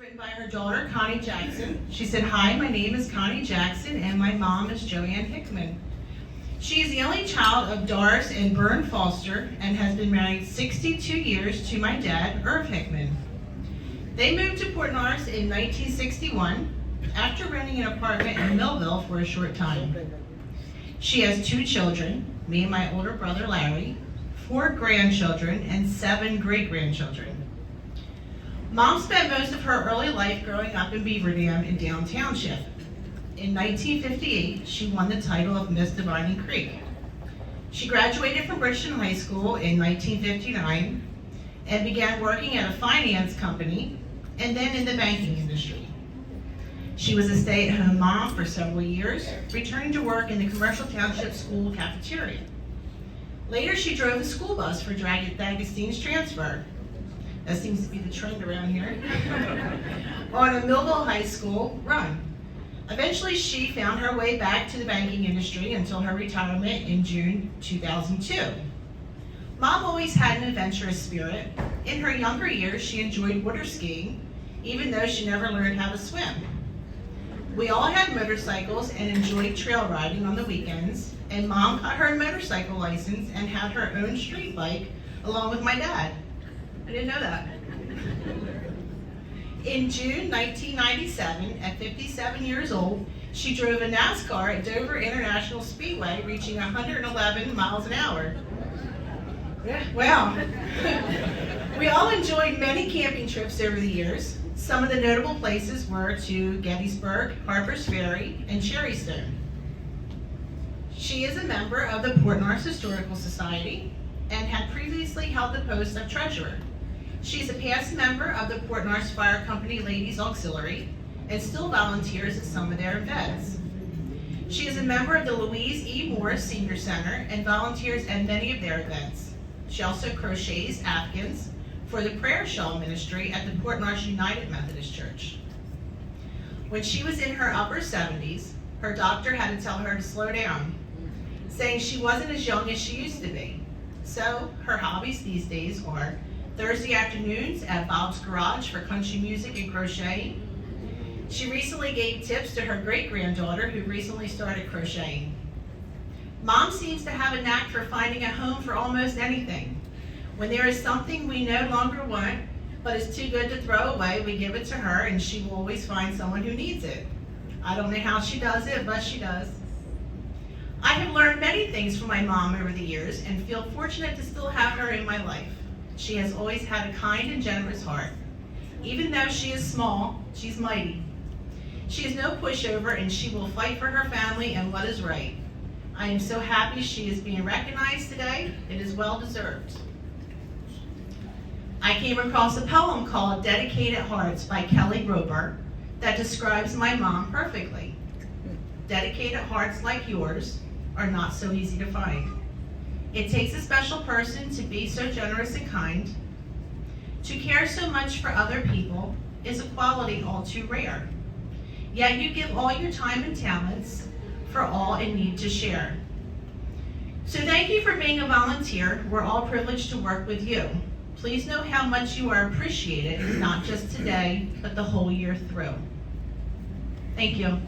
written by her daughter, Connie Jackson. She said, "Hi, my name is Connie Jackson, and my mom is Joanne Hickman. She is the only child of Doris and Bern Foster and has been married 62 years to my dad, Irv Hickman. They moved to Port Norris in 1961 after renting an apartment in Millville for a short time. She has 2 children, me and my older brother Larry, 4 grandchildren, and 7 great-grandchildren. Mom spent most of her early life growing up in Beaver Dam in Down Township. In 1958, she won the title of Miss Divining Creek. She graduated from Bridgeton High School in 1959 and began working at a finance company and then in the banking industry. She was a stay-at-home mom for several years, returning to work in the Commercial Township School cafeteria. Later, she drove the school bus for D'Agostino's transfer. That seems to be the trend around here. On a Millville High School run. Eventually, she found her way back to the banking industry until her retirement in June 2002. Mom always had an adventurous spirit. In her younger years, she enjoyed water skiing, even though she never learned how to swim. We all had motorcycles and enjoyed trail riding on the weekends, and Mom got her motorcycle license and had her own street bike along with my dad. I didn't know that. In June 1997, at 57 years old, she drove a NASCAR at Dover International Speedway, reaching 111 miles an hour. Yeah, wow. We all enjoyed many camping trips over the years. Some of the notable places were to Gettysburg, Harper's Ferry, and Cherrystone. She is a member of the Port Norris Historical Society and had previously held the post of treasurer. She is a past member of the Port Norris Fire Company Ladies Auxiliary and still volunteers at some of their events. She is a member of the Louise E. Morris Senior Center and volunteers at many of their events. She also crochets afghans for the prayer shawl ministry at the Port Norris United Methodist Church. When she was in her upper 70s, her doctor had to tell her to slow down, saying she wasn't as young as she used to be. So her hobbies these days are Thursday afternoons at Bob's Garage for country music and crocheting. She recently gave tips to her great-granddaughter who recently started crocheting. Mom seems to have a knack for finding a home for almost anything. When there is something we no longer want, but is too good to throw away, we give it to her and she will always find someone who needs it. I don't know how she does it, but she does. I have learned many things from my mom over the years and feel fortunate to still have her in my life. She has always had a kind and generous heart. Even though she is small, she's mighty. She is no pushover and she will fight for her family and what is right. I am so happy she is being recognized today. It is well deserved. I came across a poem called Dedicated Hearts by Kelly Roeber that describes my mom perfectly. Dedicated hearts like yours are not so easy to find. It takes a special person to be so generous and kind. To care so much for other people is a quality all too rare. Yet you give all your time and talents for all in need to share. So thank you for being a volunteer. We're all privileged to work with you. Please know how much you are appreciated, not just today, but the whole year through. Thank you.